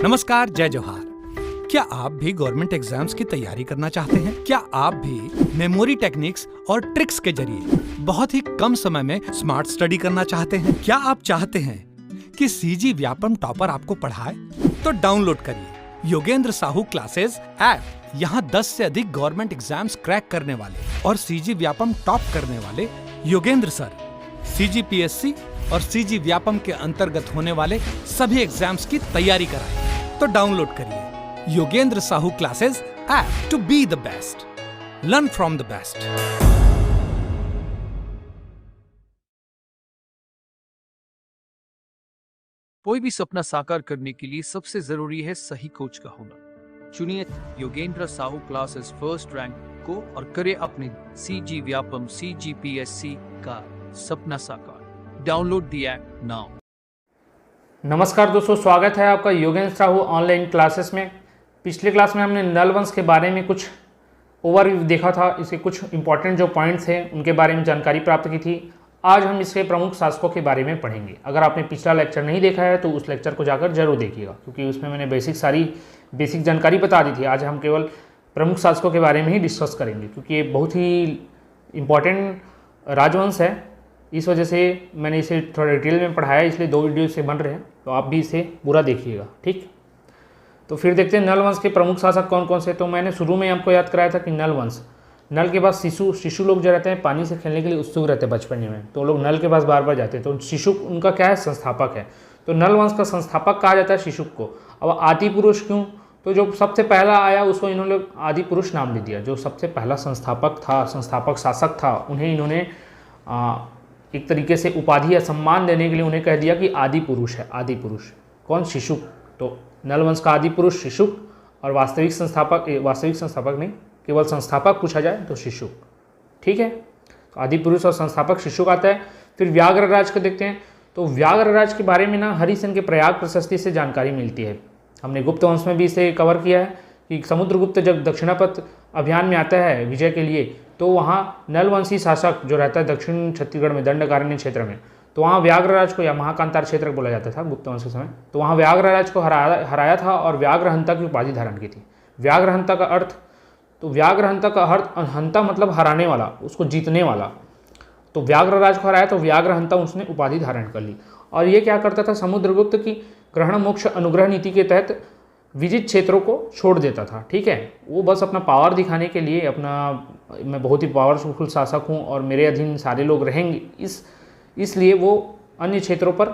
नमस्कार, जय जोहार। क्या आप भी गवर्नमेंट एग्जाम्स की तैयारी करना चाहते हैं? क्या आप भी मेमोरी टेक्निक्स और ट्रिक्स के जरिए बहुत ही कम समय में स्मार्ट स्टडी करना चाहते हैं? क्या आप चाहते हैं कि सीजी व्यापम टॉपर आपको पढ़ाए? तो डाउनलोड करिए योगेंद्र साहू क्लासेस ऐप। यहाँ 10 से अधिक गवर्नमेंट एग्जाम्स क्रैक करने वाले और सीजी व्यापम टॉप करने वाले योगेंद्र सर सीजीपीएससी और सीजी व्यापम के अंतर्गत होने वाले सभी एग्जाम्स की तैयारी कराएं। तो डाउनलोड करिए Yogendra Sahu classes app to be the best, learn from the best. कोई भी सपना साकार करने के लिए सबसे जरूरी है सही कोच का होना। चुनिए Yogendra Sahu classes first rank को और करे अपने सीजी व्यापम सीजीपीएससी का सपना साकार। Download the app now. नमस्कार दोस्तों, स्वागत है आपका योगेंद्र साहू ऑनलाइन क्लासेस में। पिछले क्लास में हमने नल वंश के बारे में कुछ ओवरव्यू देखा था। इसके कुछ इंपॉर्टेंट जो पॉइंट्स हैं उनके बारे में जानकारी प्राप्त की थी। आज हम इसके प्रमुख शासकों के बारे में पढ़ेंगे। अगर आपने पिछला लेक्चर नहीं देखा है तो उस लेक्चर को जाकर जरूर देखिएगा, क्योंकि उसमें मैंने बेसिक जानकारी बता दी थी। आज हम केवल प्रमुख शासकों के बारे में ही डिस्कस करेंगे, क्योंकि ये बहुत ही इम्पॉर्टेंट राजवंश है। इस वजह से मैंने इसे थोड़ा डिटेल में पढ़ाया, इसलिए 2 वीडियो से बन रहे हैं, तो आप भी इसे पूरा देखिएगा। ठीक, तो फिर देखते हैं नल वंश के प्रमुख शासक कौन कौन से। तो मैंने शुरू में आपको याद कराया था कि नल वंश, नल के पास शिशु लोग जो रहते हैं पानी से खेलने के लिए उत्सुक रहते हैं बचपन में, तो लोग नल के पास बार बार जाते हैं। तो शिशु उनका क्या है, संस्थापक है। तो नल वंश का संस्थापक कहा जाता है शिशु को। अब आदि पुरुष क्यों? तो जो सबसे पहला आया उसको इन्होंने आदि पुरुष नाम दे दिया। जो सबसे पहला संस्थापक शासक था, उन्हें इन्होंने एक तरीके से उपाधि या सम्मान देने के लिए उन्हें कह दिया कि आदि पुरुष है। आदि पुरुष कौन? शिशुक। तो नल वंश का आदि पुरुष शिशुक, और वास्तविक संस्थापक नहीं, केवल संस्थापक पूछा जाए तो शिशुक। ठीक है, तो आदि पुरुष और संस्थापक शिशुक आता है। फिर व्याघ्र राज को देखते हैं। तो व्याघ्र राज के बारे में ना हरिसेन के प्रयाग प्रशस्ति से जानकारी मिलती है। हमने गुप्त वंश में भी इसे कवर किया है कि समुद्रगुप्त जब दक्षिणापथ अभियान में आता है विजय के लिए, तो वहाँ नलवंशी शासक जो रहता है दक्षिण छत्तीसगढ़ में दंडकारण्य क्षेत्र में, तो वहाँ व्याघ्रराज को, या महाकांतार क्षेत्र बोला जाता था गुप्त वंश के समय, तो वहाँ व्याघ्रराज को हराया था और व्याघ्रहंता की उपाधि धारण की थी। व्याघ्रहंता का अर्थ, तो व्याघ्रहंता का अर्थ, हंता मतलब हराने वाला, उसको जीतने वाला। तो व्याघ्रराज को हराया तो व्याघ्रहंता उसने उपाधि धारण कर ली। और ये क्या करता था, समुद्रगुप्त की ग्रहण मोक्ष अनुग्रह नीति के तहत विजित क्षेत्रों को छोड़ देता था। ठीक है, वो बस अपना पावर दिखाने के लिए, मैं बहुत ही पावरफुल शासक हूँ और मेरे अधीन सारे लोग रहेंगे, इसलिए वो अन्य क्षेत्रों पर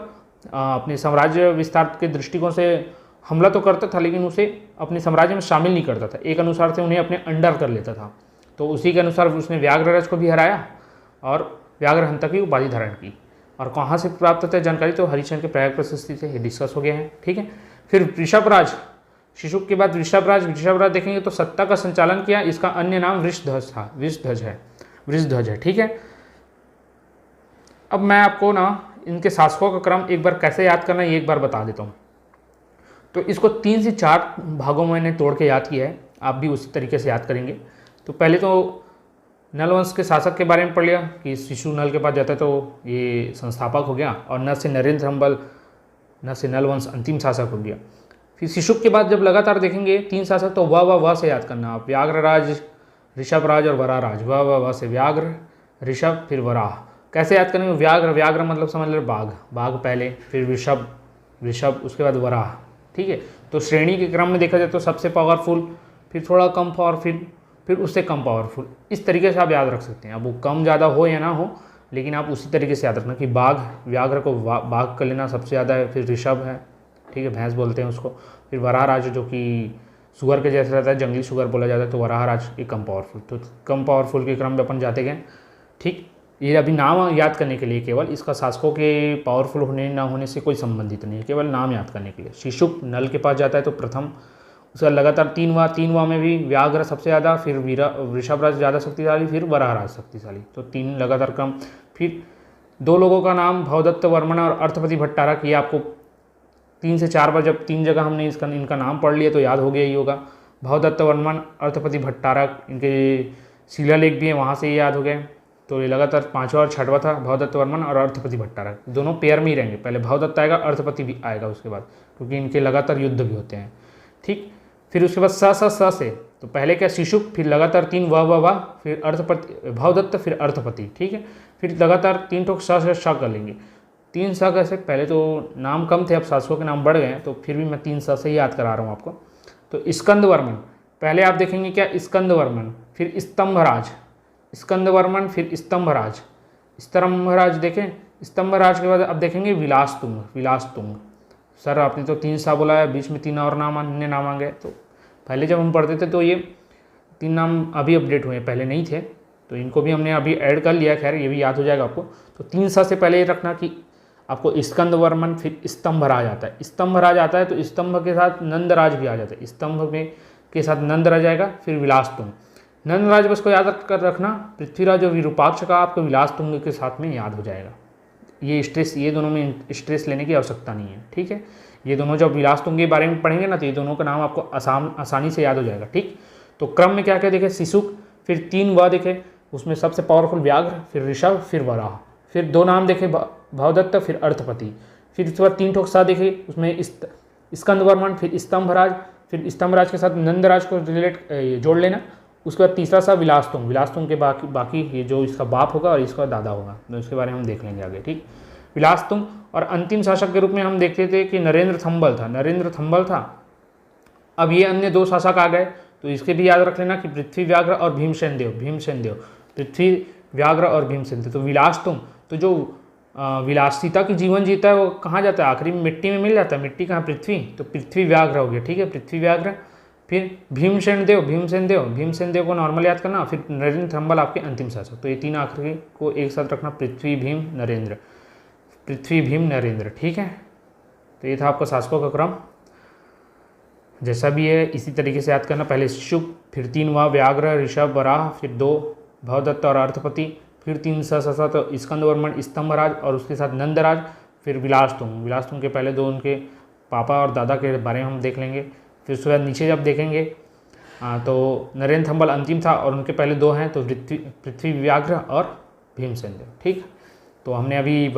अपने साम्राज्य विस्तार के दृष्टिकोण से हमला तो करता था, लेकिन उसे अपने साम्राज्य में शामिल नहीं करता था। एक अनुसार से उन्हें अपने अंडर कर लेता था। तो उसी के अनुसार उसने व्याघ्रराज को भी हराया और व्याघ्रहंता की उपाधि धारण की। और कहाँ से प्राप्त होता है जानकारी? तो हरिश्चंद्र के प्रयाग प्रशस्ति से डिस्कस हो गया है। ठीक है, फिर वृषभराज, शिशुक के बाद वृषभराज देखेंगे तो सत्ता का संचालन किया। इसका अन्य नाम वृषध्वज था, वृषध्वज है। ठीक है, अब मैं आपको ना इनके शासकों का क्रम एक बार कैसे याद करना है ये एक बार बता देता हूँ। तो इसको 3 से 4 भागों में मैंने तोड़ के याद किया है, आप भी उसी तरीके से याद करेंगे। तो पहले तो नलवंश के शासक के बारे में पढ़ लिया कि शिशु नल के पास जाता है तो ये संस्थापक हो गया, और न से नरेंद्र हम्बल, न से नलवंश अंतिम शासक हो गया। फिर शिशुक के बाद जब लगातार देखेंगे 3 शासक, तो वाह से याद करना आप। व्याघ्रराज, ऋषभराज और वराहराज। वाह से व्याघ्र, ऋषभ, फिर वराह। कैसे याद करेंगे? व्याघ्र मतलब समझ लो बाघ पहले, फिर ऋषभ, उसके बाद वराह। ठीक है, तो श्रेणी के क्रम में देखा जाए तो सबसे पावरफुल, फिर थोड़ा कम पावरफुल, फिर उससे कम पावरफुल। इस तरीके से आप याद रख सकते हैं। अब वो कम ज़्यादा हो या ना हो, लेकिन आप उसी तरीके से याद रखना कि व्याघ्र को बाघ कर लेना सबसे ज़्यादा है, फिर ऋषभ है, ठीक है, भैंस बोलते हैं उसको, फिर वराहराज जो कि शुगर के जैसा रहता है, जंगली शुगर बोला जाता है, तो वराहराज एक कम पावरफुल। तो कम पावरफुल के क्रम में अपन जाते गए। ठीक, ये अभी नाम याद करने के लिए, केवल इसका शासकों के पावरफुल होने ना होने से कोई संबंधित नहीं है, केवल नाम याद करने के लिए। शिशुक नल के पास जाता है तो प्रथम, उसका लगातार 3वां में भी व्याघ्र सबसे ज़्यादा, फिर वृषभराज ज़्यादा शक्तिशाली, फिर वराहराज शक्तिशाली। तो 3 लगातार क्रम। फिर 2 लोगों का नाम भवदत्त वर्मन और अर्थपति भट्टारक, ये आपको 3 से 4 बार, जब 3 जगह हमने इनका नाम पढ़ लिया तो याद हो गया ही होगा। भवदत्त वर्मन, अर्थपति भट्टारक, इनके शिलालेख भी हैं, वहाँ से ये याद हो गए। तो ये लगातार 5वां और 6वां था, भवदत्त वर्मन और अर्थपति भट्टारक। दोनों पेयर में ही रहेंगे, पहले भवदत्त आएगा, अर्थपति भी आएगा उसके बाद। क्योंकि इनके लगातार युद्ध भी होते हैं। ठीक, फिर उसके बाद स से, तो पहले क्या शिशुक, फिर लगातार 3 व, फिर अर्थपति भावदत्त, फिर अर्थपति। ठीक है, फिर लगातार 3 ठोक श कर लेंगे। 3 स कैसे, पहले तो नाम कम थे, अब शासकों के नाम बढ़ गए हैं, तो फिर भी मैं 3 स से ही याद करा रहा हूँ आपको। तो स्कंदवर्मन, पहले आप देखेंगे क्या, स्कंदवर्मन, फिर स्तंभराज, स्कंदवर्मन, फिर स्तंभराज, स्तंभराज देखें, स्तंभराज के बाद अब देखेंगे विलासतुंग, विलासतुंग। सर आपने तो 3 सा बोला है, बीच में 3 और नाम अन्य नाम आ गए। तो पहले जब हम पढ़ते थे तो ये 3 नाम अभी अपडेट हुए हैं, पहले नहीं थे, तो इनको भी हमने अभी ऐड कर लिया। खैर ये भी याद हो जाएगा आपको। तो 3 सा से पहले ये रखना कि आपको स्कंदवर्मन, फिर स्तंभराज आता है। स्तंभराज आता है तो स्तंभ के साथ नंदराज भी आ जाता है, स्तंभ में के साथ नंदराज आएगा, फिर विलासतुंग। नंदराज बस को याद कर रखना, पृथ्वीराज और विरूपाक्ष का आपको विलासतुंग के साथ में याद हो जाएगा। ये स्ट्रेस, ये दोनों में स्ट्रेस लेने की आवश्यकता नहीं है। ठीक है, ये दोनों जब विलासतुंग के बारे में पढ़ेंगे ना, तो ये दोनों का नाम आपको आसानी से याद हो जाएगा। ठीक, तो क्रम में क्या क्या देखे, शिशुक, फिर 3 व देखे, उसमें सबसे पावरफुल व्याघ्र, फिर ऋषभ, फिर वराह, फिर 2 नाम देखे भावदत्त, फिर अर्थपति, फिर उसके बाद 3 ठोक सा देखे, उसमें स्कंदवर्मन, फिर स्तंभराज, फिर स्तंभराज के साथ नंदराज को जोड़ लेना। उसके बाद तीसरा सा विलासतुंग, विलासतुंग के बाकी ये जो इसका बाप होगा और इसका दादा होगा, तो इसके बारे में हम देख लेंगे आगे। ठीक, विलासतुंग। और अंतिम शासक के रूप में हम देखते थे कि नरेंद्र थंबल था, नरेंद्र थंबल था। अब ये अन्य 2 शासक आ गए, तो इसके भी याद रख लेना कि पृथ्वी व्याघ्र और भीमसेन देव, भीमसेन देव, पृथ्वी व्याघ्र और भीमसेन देव। तो विलासतुंग, तो जो विलासिता की जीवन जीता है वो कहाँ जाता है, आखिरी में मिट्टी में मिल जाता है। मिट्टी कहाँ, पृथ्वी, तो पृथ्वी व्याघ्र हो गया। ठीक है, पृथ्वी व्याघ्र। फिर भीमसेन देव, भीमसेन देव, भीमसेन देव को नॉर्मल याद करना। फिर नरेंद्र थंबल आपके अंतिम शासक। तो ये 3 आखिरी को एक साथ रखना, पृथ्वी भीम नरेंद्र, पृथ्वी भीम नरेंद्र। ठीक है, तो ये था आपका शासकों का क्रम। जैसा भी है इसी तरीके से याद करना, पहले शिशुक, फिर 3 व व्याघ्र, ऋषभ, वराह, फिर 2 भावदत्त और अर्थपति, फिर 3 स तो स्कंदवर्मन, स्तंभराज और उसके साथ नंदराज, फिर विलासतुंग। विलासतुंग के पहले 2 उनके पापा और दादा के बारे में हम देख लेंगे। फिर उसके बाद नीचे जब देखेंगे तो नरेंद्र थंबल अंतिम था और उनके पहले 2 हैं, तो पृथ्वी व्याघ्र और भीमसेन देव। ठीक, तो हमने अभी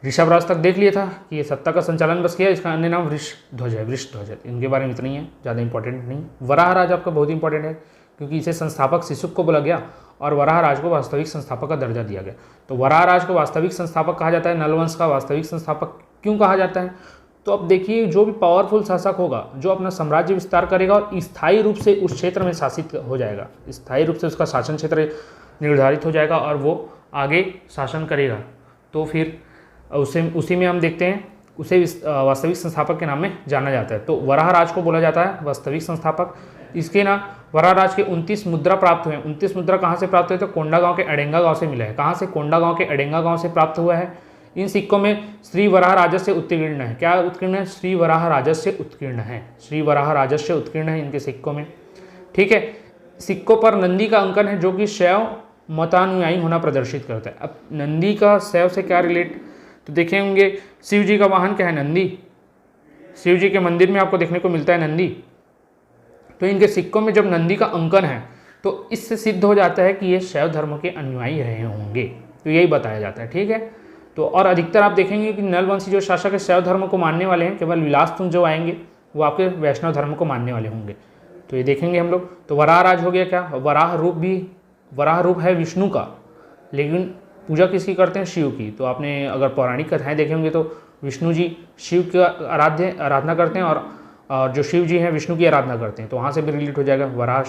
ऋषभ राज तक देख लिया था कि ये सत्ता का संचालन बस किया। इसका अन्य नाम वृषध्वज है, वृषध्वज है। इनके बारे में इतना ही है, ज़्यादा इंपॉर्टेंट नहीं। वराह राज आपका बहुत इंपॉर्टेंट है, क्योंकि इसे संस्थापक शिशुक को बोला गया और वराह राज को वास्तविक संस्थापक का दर्जा दिया गया। तो वराह राज को वास्तविक संस्थापक कहा जाता है, नलवंश का वास्तविक संस्थापक क्यों कहा जाता है? तो अब देखिए, जो भी पावरफुल शासक होगा, जो अपना साम्राज्य विस्तार करेगा और स्थायी रूप से उस क्षेत्र में शासित हो जाएगा, स्थायी रूप से उसका शासन क्षेत्र निर्धारित हो जाएगा और वो आगे शासन करेगा, तो फिर उसी में हम देखते हैं उसे वास्तविक संस्थापक के नाम में जाना जाता है। तो वराह राज को बोला जाता है वास्तविक संस्थापक। इसके ना वराह राज के 29 मुद्रा प्राप्त हुए हैं। 29 मुद्रा कहाँ से प्राप्त हुए? तो कोंडा गांव के अडेंगा गांव से मिला है। कहाँ से? कोंडा गांव के अडेंगा गांव से प्राप्त हुआ है। इन सिक्कों में श्री वराह राजस्य उत्कीर्ण है। क्या उत्कीर्ण है? श्री वराह राजस्य उत्कीर्ण है। श्री वराह राजस्य उत्कीर्ण है इनके सिक्कों में। ठीक है, सिक्कों पर नंदी का अंकन है, जो कि शैव मतानुयायी होना प्रदर्शित करता है। अब नंदी का शैव से क्या रिलेट, तो देखे होंगे शिव जी का वाहन क्या है? नंदी। शिव जी के मंदिर में आपको देखने को मिलता है नंदी। तो इनके सिक्कों में जब नंदी का अंकन है तो इससे सिद्ध हो जाता है कि ये शैव धर्म के अनुयायी रहे होंगे। तो यही बताया जाता है। ठीक है, तो और अधिकतर आप देखेंगे कि नलवंशी जो शासक है शैव धर्म को मानने वाले हैं। केवल विलासतुंग जो आएंगे वो आपके वैष्णव धर्म को मानने वाले होंगे। तो ये देखेंगे हम लोग। तो वराह राज हो गया। क्या वराह रूप है विष्णु का, लेकिन पूजा किसकी करते हैं? शिव की। तो आपने अगर पौराणिक कथाएं देखे होंगे तो विष्णु जी शिव की आराधना करते हैं और जो शिव जी हैं विष्णु की आराधना करते हैं। तो वहाँ से भी रिलेट हो जाएगा। वराह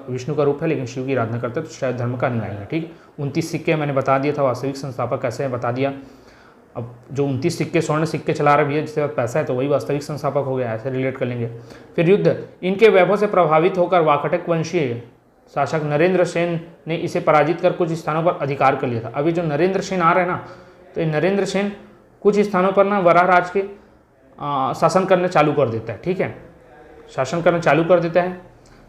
विष्णु का रूप है, लेकिन शिव की आराधना करते हैं, तो शैव धर्म का अनुयायी है। ठीक, 29 सिक्के मैंने बता दिया था। वास्तविक संस्थापक कैसे है बता दिया। अब जो 29 सिक्के स्वर्ण सिक्के चला रहे भैया, जिसके पास पैसा है, तो वही वास्तविक संस्थापक हो गया। ऐसे रिलेट कर लेंगे। फिर युद्ध। इनके वैभव से प्रभावित होकर वाकटक वंशीय शासक नरेंद्र सेन ने इसे पराजित कर कुछ स्थानों पर अधिकार कर लिया था। अभी जो नरेंद्र सेन आ रहे हैं ना, तो ये नरेंद्र सेन कुछ स्थानों पर ना वराह राज के शासन करना चालू कर देता है। ठीक है, शासन करना चालू कर देता है।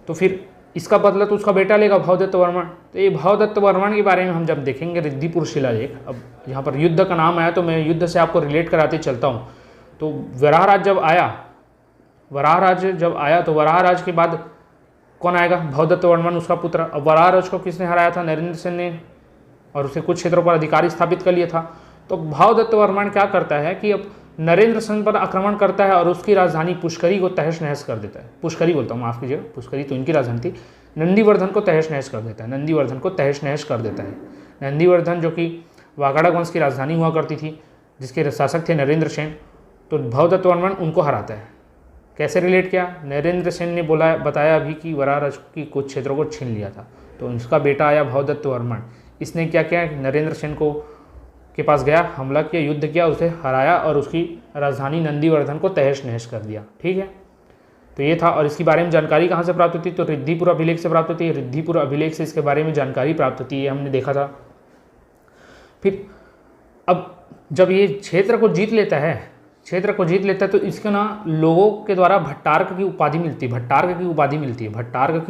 तो फिर इसका बदला तो उसका बेटा लेगा भावदत्त वर्मन। तो ये भावदत्त वर्मन के बारे में हम जब देखेंगे रिद्धिपुर शिलालेख। अब यहाँ पर युद्ध का नाम आया तो मैं युद्ध से आपको रिलेट कराते चलता हूँ। तो वराह राज जब आया तो वराह राज के बाद कौन आएगा? भावदत्त वर्मन, उसका पुत्र। अब वराह राज को किसने हराया था? नरेंद्र सेन ने, और उसे कुछ क्षेत्रों पर अधिकार स्थापित कर लिया था। तो भावदत्त वर्मन क्या करता है कि अब नरेंद्र सेन पर आक्रमण करता है और उसकी राजधानी पुष्करी को तहस नहस कर देता है। पुष्करी बोलता हूँ, माफ़ कीजिएगा, पुष्करी तो इनकी राजधानी थी। नंदीवर्धन को तहस नहस कर देता है, नंदीवर्धन को तहस नहस कर देता है। नंदीवर्धन जो कि वाकाड़ा वंश की राजधानी हुआ करती थी, जिसके शासक थे नरेंद्र सेन, तो भवदत्त वर्मन उनको हराता है। कैसे रिलेट किया? नरेंद्र सेन ने बताया अभी कि वराह की कुछ क्षेत्रों को छीन लिया था, तो उसका बेटा आया भवदत्त वर्मन। इसने क्या किया? नरेंद्र सेन के पास गया, हमला किया, युद्ध किया, उसे हराया और उसकी राजधानी नंदीवर्धन को तहस नहस कर दिया। ठीक है, तो ये था। और इसके बारे में जानकारी कहाँ से प्राप्त होती? तो रिद्धिपुर अभिलेख से प्राप्त होती है। रिद्धिपुर अभिलेख से इसके बारे में जानकारी प्राप्त होती है, हमने देखा था। फिर अब जब ये क्षेत्र को जीत लेता है तो इसके ना लोगों के द्वारा भट्टारक की उपाधि मिलती है। भट्टारक की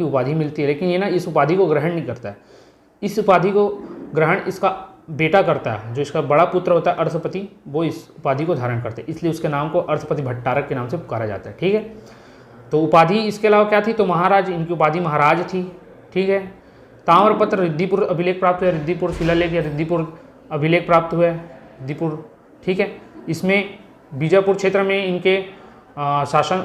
उपाधि मिलती है, लेकिन ये ना इस उपाधि को ग्रहण नहीं करता है। इस उपाधि को ग्रहण इसका बेटा करता है, जो इसका बड़ा पुत्र होता है अर्धपति, वो इस उपाधि को धारण करते हैं, इसलिए उसके नाम को अर्धपति भट्टारक के नाम से पुकारा जाता है। ठीक है, तो उपाधि इसके अलावा क्या थी? तो महाराज, इनकी उपाधि महाराज थी। ठीक है, ताम्रपत्र रिद्धिपुर अभिलेख प्राप्त हुआ, रिद्धिपुर शिलालेख या रिद्धिपुर अभिलेख प्राप्त हुआ है, रिद्धिपुर। ठीक है, इसमें बीजापुर क्षेत्र में इनके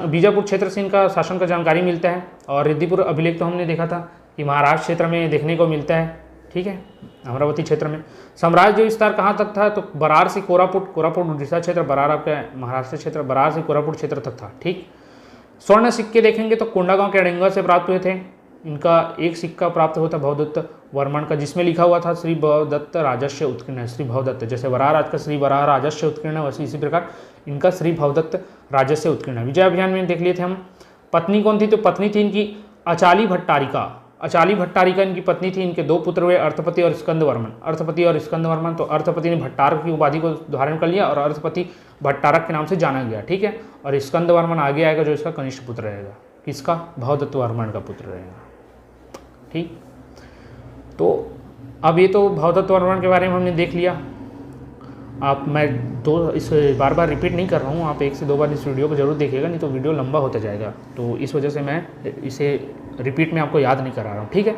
बीजापुर क्षेत्र से इनका शासन का जानकारी मिलता है। और रिद्धिपुर अभिलेख तो हमने देखा था कि महाराष्ट्र क्षेत्र में देखने को मिलता है। ठीक है, अमरावती क्षेत्र में। साम्राज्य विस्तार कहाँ तक था? तो बरार से कोरापुट उड़ीसा क्षेत्र, बरार आपका महाराष्ट्र क्षेत्र, बरार से कोरापुट क्षेत्र तक था। ठीक, स्वर्ण सिक्के देखेंगे तो कोंडागांव के अड़ंगा से प्राप्त हुए थे। इनका एक सिक्का प्राप्त हुआ था भवदत्त वर्मन का, जिसमें लिखा हुआ था श्री भवदत्त राजस्य उत्कीर्ण। श्री भवदत्त, जैसे वराह राज का श्री वराह राजस्य उत्कीर्ण, वैसे इसी प्रकार इनका श्री भवदत्त राजस्य उत्कीर्ण। विजय अभियान में देख लिए थे हम। पत्नी कौन थी? तो पत्नी थी इनकी अचाली भट्टारिका। अचाली भट्टारिका इनकी पत्नी थी। इनके दो पुत्र हुए, अर्थपति और स्कंद वर्मन। तो अर्थपति ने भट्टारक की उपाधि को धारण कर लिया और अर्थपति भट्टारक के नाम से जाना गया। ठीक है, और स्कंद वर्मन आगे आएगा, जो इसका कनिष्ठ पुत्र रहेगा। किसका? भवदत्त वर्मन का पुत्र रहेगा। ठीक, तो अब ये तो भवदत्त वर्मन के बारे में हमने देख लिया। मैं इसे बार बार रिपीट नहीं कर रहा हूँ, आप 1 से 2 बार इस वीडियो को जरूर देखिएगा, नहीं तो वीडियो लंबा होता जाएगा। तो इस वजह से मैं इसे रिपीट में आपको याद नहीं करा रहा हूँ। ठीक है,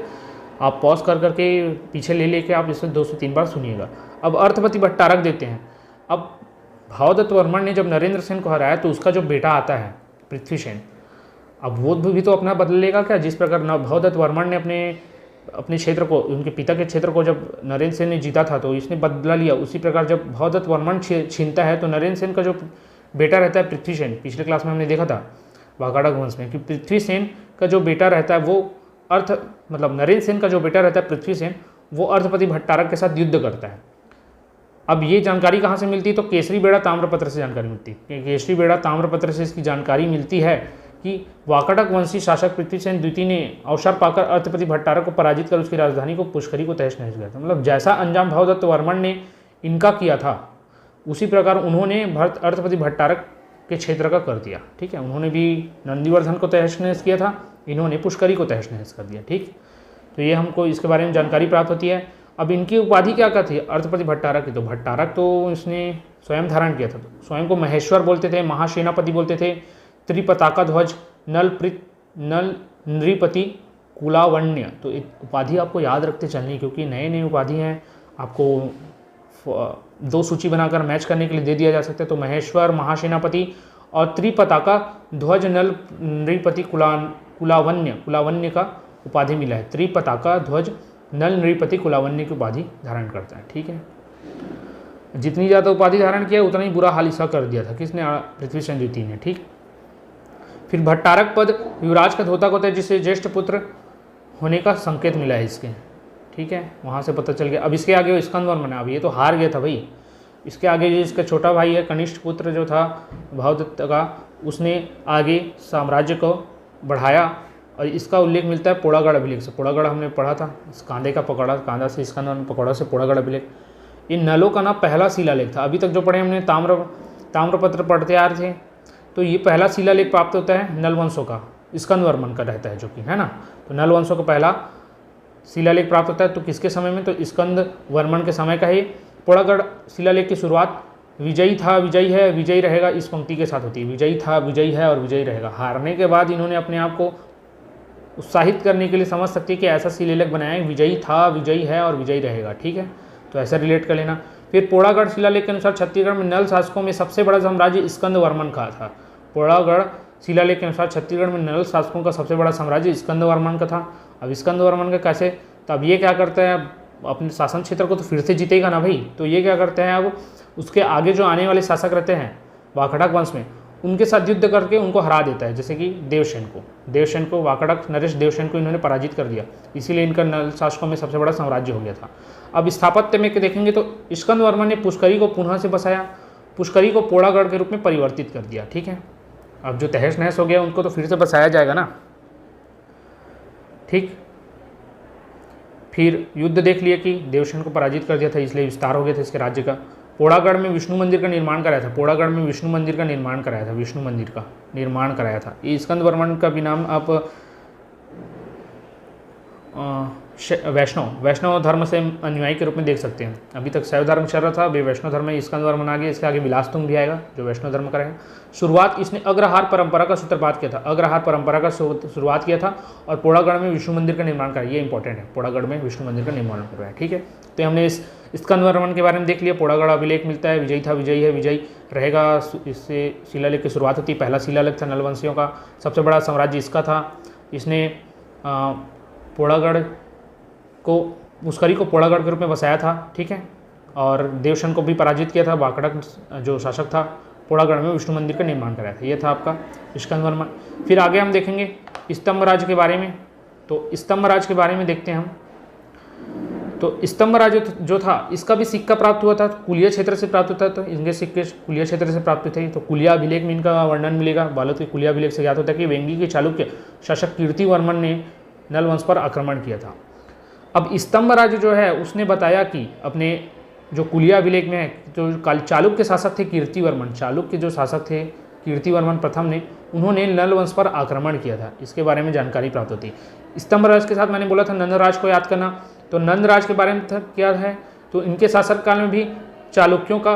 आप पॉज कर करके पीछे ले लेके आप इसे 2 से 3 बार सुनिएगा। अब अर्थपति भट्टारक देते हैं। अब भवदत्त वर्मन ने जब नरेंद्र सेन को हराया तो उसका जो बेटा आता है पृथ्वीसेन, अब वो भी तो अपना बदल लेगा क्या? जिस प्रकार भवदत्त वर्मन ने अपने क्षेत्र को, उनके पिता के क्षेत्र को जब नरेंद्र सेन ने जीता था तो इसने बदला लिया, उसी प्रकार जब भवदत्त वर्मन छीनता है तो नरेंद्र सेन का जो बेटा रहता है पृथ्वीसेन, पिछले क्लास में हमने देखा था वाकाड़ा वंश में कि पृथ्वीसेन का जो बेटा रहता है वो नरेंद्र सेन का जो बेटा रहता है पृथ्वीसेन, वो अर्थपति भट्टारक के साथ युद्ध करता है। अब ये जानकारी कहाँ से मिलती है? तो केसरी बेड़ा ताम्रपत्र से जानकारी मिलती है। केसरी बेड़ा ताम्रपत्र से इसकी जानकारी मिलती है कि वाकाटक वंशी शासक पृथ्वीसेन द्वितीय ने अवसर पाकर अर्थपति भट्टारक को पराजित कर उसकी राजधानी को पुष्करी को तहस नहस किया था। मतलब जैसा अंजाम भवदत्त वर्मन ने इनका किया था, उसी प्रकार उन्होंने अर्थपति भट्टारक के क्षेत्र का कर दिया। ठीक है, उन्होंने भी नंदीवर्धन को तहस नहस किया था, इन्होंने पुष्करी को तहस नहस कर दिया। ठीक, तो ये हमको इसके बारे में जानकारी प्राप्त होती है। अब इनकी उपाधि क्या थी अर्थपति भट्टारक की? तो भट्टारक तो इसने स्वयं धारण किया था, तो स्वयं को महेश्वर बोलते थे, महासेनापति बोलते थे, त्रिपताका ध्वज, नल नृपति कुलावण्य। तो उपाधि आपको याद रखते चलनी, क्योंकि नए नए उपाधि हैं, आपको 2 सूची बनाकर मैच करने के लिए दे दिया जा सकता है। तो महेश्वर, महासेनापति और त्रिपताका ध्वज नल नृपति कुलावन्य का उपाधि मिला है। त्रिपताका ध्वज नल नृपति कुलावन्य की उपाधि धारण करता है। ठीक है, जितनी ज़्यादा उपाधि धारण किया उतना ही बुरा हाल इसका कर दिया था। किसने? पृथ्वीसेन द्वितीय ने। ठीक, फिर भट्टारक पद युवराज का धोता होता है, जिससे ज्येष्ठ पुत्र होने का संकेत मिला है इसके। ठीक है, वहाँ से पता चल गया। अब इसके आगे वो स्कंद वर्मन है, अब ये तो हार गया था भाई। इसके आगे जो इसका छोटा भाई है, कनिष्ठ पुत्र जो था भवदत्त का, उसने आगे साम्राज्य को बढ़ाया। और इसका उल्लेख मिलता है पोड़ागढ़ अभिलेख से। पोड़ागढ़ हमने पढ़ा था, इस कांधे का पकौड़ा, कांधा से स्कंद वर्मन, पकौड़ा से पोड़ागढ़ अभिलेख। इन नलों का ना पहला शिलालेख था। अभी तक जो पढ़े हमने ताम्रपत्र पढ़ते आ रहे थे, तो ये पहला शिलालेख प्राप्त होता है नलवंशों का, स्कंद वर्मन का रहता है जो कि है ना। तो नलवंशों का पहला शिलालेख प्राप्त होता है। तो किसके समय में? तो स्कंद वर्मन के समय का ही। पोड़ागढ़ शिलालेख की शुरुआत विजयी था, विजयी है, विजयी रहेगा इस पंक्ति के साथ होती है। विजयी था, विजयी है और विजयी रहेगा। हारने के बाद इन्होंने अपने आप को उत्साहित करने के लिए समझ सकती है कि ऐसा शिलालेख बनाया है, विजयी था, विजयी है और विजयी रहेगा। ठीक है, तो ऐसा रिलेट कर लेना। फिर पोड़ागढ़ शिलालेख के अनुसार छत्तीसगढ़ में नल शासकों में सबसे बड़ा साम्राज्य स्कंदवर्मन का था। पोड़ागढ़ शिलालेख के अनुसार छत्तीसगढ़ में नल शासकों का सबसे बड़ा साम्राज्य स्कंदवर्मन का था। अब स्कंदवर्मन का कैसे, तो अब ये क्या करते हैं, अपने शासन क्षेत्र को तो फिर से जीतेगा ना भाई, तो ये क्या करते हैं, अब उसके आगे जो आने वाले शासक रहते हैं वाकड़क वंश में, उनके साथ युद्ध करके उनको हरा देता है। जैसे कि देवसेन को वाकड़क नरेश देवसेन को इन्होंने पराजित कर दिया, इसीलिए इनका नल शासकों में सबसे बड़ा साम्राज्य हो गया था। अब स्थापत्य में देखेंगे तो स्कंदवर्मन ने पुष्करी को पुनः से बसाया, पुष्करी को पोड़ागढ़ के रूप में परिवर्तित कर दिया। ठीक है, अब जो तहस नहस हो गया उनको तो फिर से बसाया जाएगा ना। ठीक, फिर युद्ध देख लिया कि देवसेन को पराजित कर दिया था, इसलिए विस्तार हो गया था इसके राज्य का। पोड़ागढ़ में विष्णु मंदिर का निर्माण कराया था, पोड़ागढ़ में विष्णु मंदिर का निर्माण कराया था, विष्णु मंदिर का निर्माण कराया था। ये स्कंदवर्मन का भी नाम आप वैष्णव धर्म से अनुयायी के रूप में देख सकते हैं। अभी तक शैव धर्म चल रहा था, अभी वैष्णव धर्म में स्कंदवर्मन आ गया, इसके आगे विलासतुंग भी आएगा जो वैष्णव धर्म का रहेगा। शुरुआत इसने अग्रहार परंपरा का सूत्रपात किया था, अग्रहार परंपरा का शुरुआत किया था, और पोड़ागढ़ में विष्णु मंदिर का निर्माण कराया। ये इंपॉर्टेंट है, पोड़ागढ़ में विष्णु मंदिर का निर्माण कराया। ठीक है, तो हमने इस स्कंदवर्मन के बारे में देख लिया। पोड़ागढ़ अभिलेख मिलता है, विजयी था, विजयी है, विजयी रहेगा। इससे शिलालेख की शुरुआत होती है, पहला शिलालेख था नलवंशियों का, सबसे बड़ा साम्राज्य इसका था। इसने पोड़ागढ़ को, पुष्करी को पोड़ागढ़ के रूप में बसाया था। ठीक है, और देवसेन को भी पराजित किया था, वाकड़क जो शासक था, पोड़ागढ़ में विष्णु मंदिर का निर्माण कराया था। ये था आपका स्कंदवर्मन। फिर आगे हम देखेंगे स्तंभ राज के बारे में। तो स्तंभ राज के बारे में देखते हैं हम। तो स्तंभ राज जो था, इसका भी सिक्का प्राप्त हुआ था, कुलिया क्षेत्र से प्राप्त होता है, तो इनके सिक्के कुलिया क्षेत्र से प्राप्त थे। तो कुलिया अभिलेख में इनका वर्णन मिलेगा। बालोद के कुलिया अभिलेख से ज्ञात होता है कि वेंगी के चालुक्य शासक कीर्तिवर्मन ने नल वंश पर आक्रमण किया था। अब स्तंभ राज जो है उसने बताया कि अपने जो कुलिया अभिलेख में है, जो चालुक्य शासक थे कीर्तिवर्मन, चालुक्य जो शासक थे कीर्तिवर्मन प्रथम ने, उन्होंने नल वंश पर आक्रमण किया था, इसके बारे में जानकारी प्राप्त होती है। स्तंभ राज के साथ मैंने बोला था नंद राज को याद करना, तो नंद राज के बारे में क्या है, तो इनके शासनकाल में भी चालुक्यों का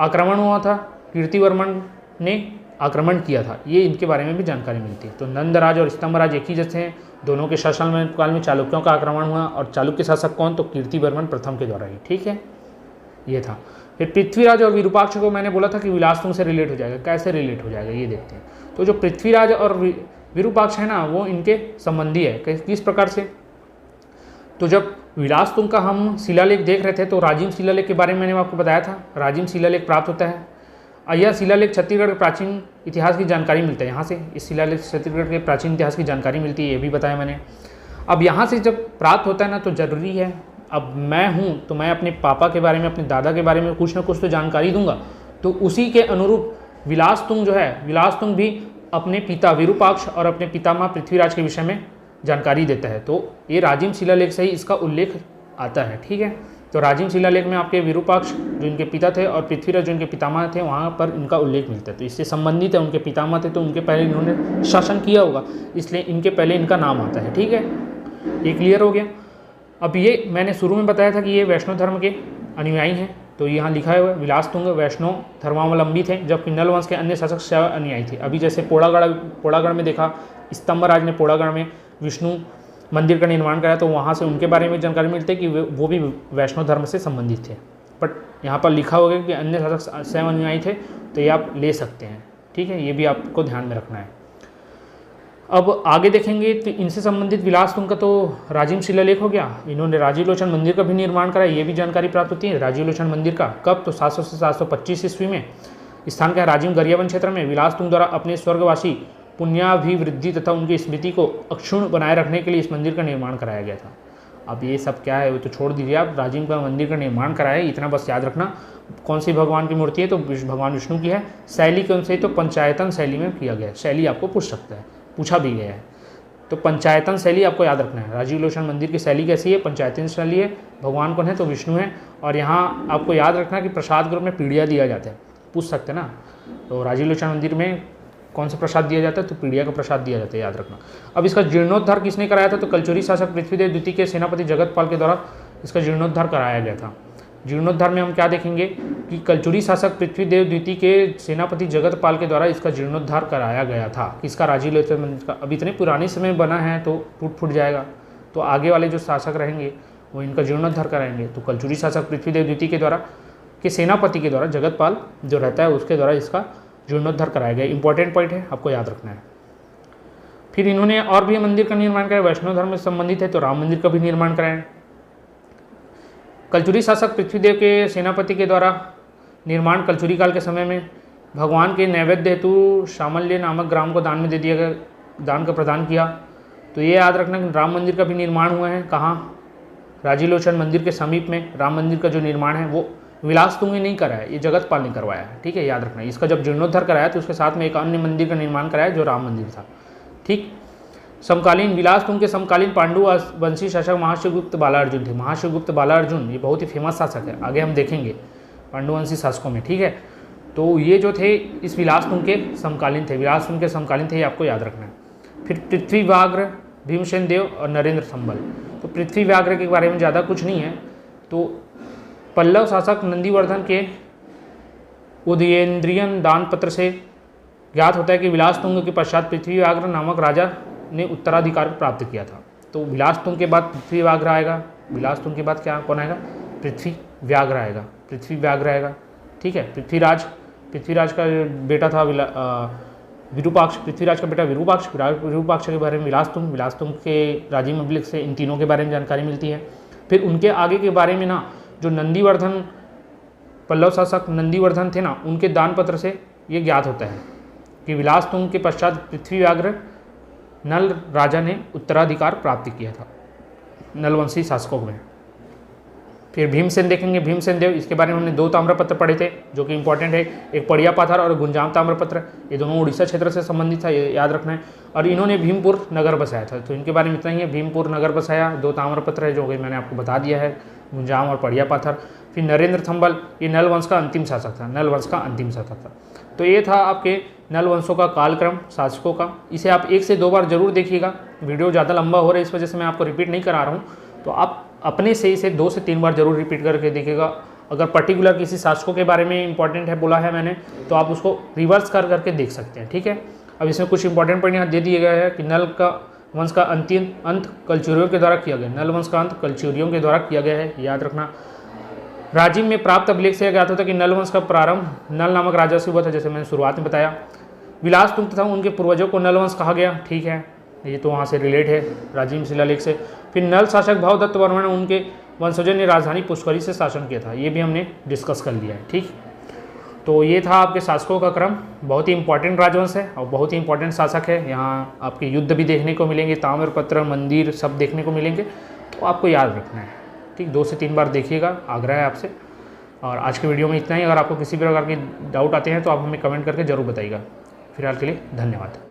आक्रमण हुआ था, कीर्तिवर्मन ने आक्रमण किया था, ये इनके बारे में भी जानकारी मिलती है। तो नंद राज और स्तंभ राज एक ही जैसे हैं, दोनों के शासन काल में चालुक्यों का आक्रमण हुआ, और चालुक्य शासक कौन, तो कीर्तिवर्मन प्रथम के द्वारा ही। ठीक है, ये था। फिर पृथ्वीराज और विरूपाक्ष को मैंने बोला था कि विलासतुंग से रिलेट हो जाएगा, कैसे रिलेट हो जाएगा ये देखते हैं। तो जो पृथ्वीराज और विरूपाक्ष है ना, वो इनके संबंधी है। किस प्रकार से, तो जब विलासतुंग का हम शिलालेख देख रहे थे तो राजिम शिलालेख के बारे में मैंने आपको बताया था, राजिम शिलालेख प्राप्त होता है। यह शिलालेख छत्तीसगढ़ के प्राचीन इतिहास की जानकारी मिलता है, यहाँ से इस शिलालेख छत्तीसगढ़ के प्राचीन इतिहास की जानकारी मिलती है, ये भी बताया मैंने। अब यहाँ से जब प्राप्त होता है ना, तो ज़रूरी है, अब मैं हूँ तो मैं अपने पापा के बारे में, अपने दादा के बारे में कुछ ना कुछ तो जानकारी दूंगा, तो उसी के अनुरूप विलासतुंग जो है, विलासतुंग भी अपने पिता विरूपाक्ष और अपने पितामह पृथ्वीराज के विषय में जानकारी देता है। तो ये राजिम शिलालेख से ही इसका उल्लेख आता है। ठीक है, तो राजिम शिलालेख में आपके विरूपाक्ष जो इनके पिता थे और पृथ्वीराज जो इनके पितामह थे, वहाँ पर इनका उल्लेख मिलता है। तो इससे संबंधित है, उनके पितामह थे तो उनके पहले इन्होंने शासन किया होगा, इसलिए इनके पहले इनका नाम आता है। ठीक है, ये क्लियर हो गया। अब ये मैंने शुरू में बताया था कि ये वैष्णव धर्म के अनुयायी हैं, तो यहाँ लिखा हुआ है विलासतुंग वैष्णव धर्मावलंबी थे, जबकि नल वंश के अन्य शासक शैव अनुयायी थे। अभी जैसे पोड़ागढ़ में देखा, स्तंभ राज ने पोड़ागढ़ में विष्णु मंदिर का निर्माण कराया, तो वहाँ से उनके बारे में जानकारी मिलती है कि वो भी वैष्णव धर्म से संबंधित थे। बट यहाँ पर लिखा होगा कि अन्य शासक शैव अनुयायी थे, तो ये आप ले सकते हैं। ठीक है, ये भी आपको ध्यान में रखना है। अब आगे देखेंगे तो इनसे संबंधित विलासतुंग का तो राजिम शिलालेख हो गया, इन्होंने राजीव लोचन मंदिर का भी निर्माण कराया, ये भी जानकारी प्राप्त होती है। राजीव लोचन मंदिर का कब, तो 700 से 725 ईस्वी में। स्थान का राजिम गरियाबंद क्षेत्र में विलासतुंग द्वारा अपने स्वर्गवासी पुण्याभिवृद्धि तथा उनकी स्मृति को अक्षुण्ण बनाए रखने के लिए इस मंदिर का निर्माण कराया गया था। अब ये सब क्या है वो तो छोड़ दीजिए आप, राजिम का मंदिर का निर्माण कराया, इतना बस याद रखना। कौन सी भगवान की मूर्ति है, तो भगवान विष्णु की है। शैली कौन से, तो पंचायतन शैली में किया गया है। शैली आपको पूछ सकता है, पूछा भी गया है, तो पंचायतन शैली आपको याद रखना है। राजीव लोचन मंदिर की शैली कैसी है, पंचायतन शैली है। भगवान कौन है, तो विष्णु है। और यहाँ आपको याद रखना कि प्रसाद के रूप में पीढ़िया दिया जाता है, पूछ सकते हैं ना। तो राजीव लोचन मंदिर में कौन सा प्रसाद दिया जाता है, तो पीढ़िया का प्रसाद दिया जाता है, याद रखना। अब इसका जीर्णोद्धार किसने कराया था, तो कलचुरी शासक पृथ्वीदेव द्वितीय के सेनापति जगतपाल के द्वारा इसका जीर्णोद्धार कराया गया था। जीर्णोद्धार में हम क्या देखेंगे कि कलचुरी शासक पृथ्वीदेव द्वितीय के सेनापति जगतपाल के द्वारा इसका जीर्णोद्धार कराया गया था। किसका, राजीव लोचन मंदिर का। अब इतने पुराने समय बना है तो टूट फूट जाएगा, तो आगे वाले जो शासक रहेंगे वो इनका जीर्णोद्धार कराएंगे। तो कलचुरी शासक पृथ्वीदेव द्वितीय के द्वारा के सेनापति के द्वारा, जगतपाल जो रहता है उसके द्वारा इसका जीर्णोद्धार कराया गया। इंपॉर्टेंट पॉइंट है, आपको याद रखना है। फिर इन्होंने और भी मंदिर का निर्माण कराया, वैष्णव धर्म से संबंधित है तो राम मंदिर का भी निर्माण कराया। कलचुरी शासक पृथ्वीदेव के सेनापति के द्वारा निर्माण कलचुरी काल के समय में भगवान के नैवेद्य हेतु शामल्य नामक ग्राम को दान में दे दिया गया, दान का प्रदान किया। तो ये याद रखना कि राम मंदिर का भी निर्माण हुआ है कहाँ, राजीलोचन मंदिर के समीप में। राम मंदिर का जो निर्माण है वो विलासतुंग ने नहीं कराया, ये जगतपाल ने करवाया है, ठीक है, याद रखना। इसका जब जीर्णोद्धार कराया तो उसके साथ में एक अन्य मंदिर का निर्माण कराया जो राम मंदिर था, ठीक। समकालीन विलासतुंग के समकालीन पांडु वंशी शासक महाशिवगुप्त बालार्जुन थे। महाशिवगुप्त बालार्जुन ये बहुत ही फेमस शासक है, आगे हम देखेंगे पांडुवंशी शासकों में, ठीक है। तो ये जो थे इस विलासतुंग के समकालीन थे, विलासतुंग के समकालीन थे, ये आपको याद रखना है। फिर पृथ्वी व्याघ्र, भीमसेन देव और नरेंद्र थंबल। तो पृथ्वी व्याघ्र के बारे में ज़्यादा कुछ नहीं है। तो पल्लव शासक नंदीवर्धन के उदयेंद्रियन दान पत्र से ज्ञात होता है कि विलासतुंग के पश्चात पृथ्वी व्याघ्र नामक राजा ने उत्तराधिकार प्राप्त किया था। तो विलासतुंग के बाद पृथ्वी व्याघ्र आएगा, विलासतुंग के बाद क्या कौन आएगा, पृथ्वी व्याघ्र आएगा, पृथ्वी व्याघ्र आएगा, ठीक है। पृथ्वीराज का बेटा था विरूपाक्ष, पृथ्वीराज का बेटा विरूपाक्ष, विरूपाक्ष के बारे में विलासतुंग के राजीव मबलिक से इन तीनों के बारे में जानकारी मिलती है। फिर उनके आगे के बारे में ना जो नंदीवर्धन, पल्लव शासक नंदीवर्धन थे ना, उनके दान पत्र से ये ज्ञात होता है कि विलासतुंग के पश्चात पृथ्वी व्याघ्र नल राजा ने उत्तराधिकार प्राप्त किया था नलवंशी शासकों में। फिर भीमसेन देखेंगे, भीमसेन देव, इसके बारे में हमने 2 ताम्रपत्र पढ़े थे जो कि इंपॉर्टेंट है, एक पड़िया पाथर और गुंजाम ताम्रपत्र। ये दोनों उड़ीसा क्षेत्र से संबंधित था, ये याद रखना है। और इन्होंने भीमपुर नगर बसाया था, तो इनके बारे में इतना ही है। भीमपुर नगर बसाया, 2 ताम्रपत्र है जो कि मैंने आपको बता दिया है, गुंजाम और पड़िया पाथर। फिर नरेंद्र थंबल, ये नल वंश का अंतिम शासक था, नल वंश का अंतिम शासक था। तो ये था आपके नल वंशों का कालक्रम शासकों का। इसे आप 1 से 2 बार जरूर देखिएगा, वीडियो ज़्यादा लंबा हो रहा है इस वजह से मैं आपको रिपीट नहीं करा रहा हूँ। तो आप अपने से इसे 2 से 3 बार जरूर रिपीट करके देखिएगा। अगर पर्टिकुलर किसी शासकों के बारे में इंपॉर्टेंट है बोला है मैंने, तो आप उसको रिवर्स कर करके देख सकते हैं, ठीक है। अब इसमें कुछ इंपॉर्टेंट पॉइंट यहाँ दे दिए गए हैं कि नल का वंश का अंत कलचुरियों के द्वारा किया गया, नल वंश का अंत कलचुरियों के द्वारा किया गया है, याद रखना। राजिम में प्राप्त अभिलेख से ज्ञात होता है कि नल वंश का प्रारंभ नल नामक राजा से हुआ था, जैसे मैंने शुरुआत में बताया। विलासतुंग तथा उनके पूर्वजों को नल वंश कहा गया, ठीक है, ये तो वहाँ से रिलेट है राजिम शिलालेख से। फिर नल शासक भवदत्त वर्मा ने उनके वंशजों ने राजधानी पुष्करी से शासन किया था, ये भी हमने डिस्कस कर लिया है, ठीक। तो ये था आपके शासकों का क्रम, बहुत ही इंपॉर्टेंट राजवंश है और बहुत ही इंपॉर्टेंट शासक है। यहाँ आपके युद्ध भी देखने को मिलेंगे, ताम्रपत्र, मंदिर सब देखने को मिलेंगे, तो आपको याद रखना है, ठीक। 2 से 3 बार देखिएगा, आग्रह है आपसे। और आज के वीडियो में इतना ही। अगर आपको किसी प्रकार के डाउट आते हैं तो आप हमें कमेंट करके जरूर बताइएगा। फिलहाल के लिए धन्यवाद।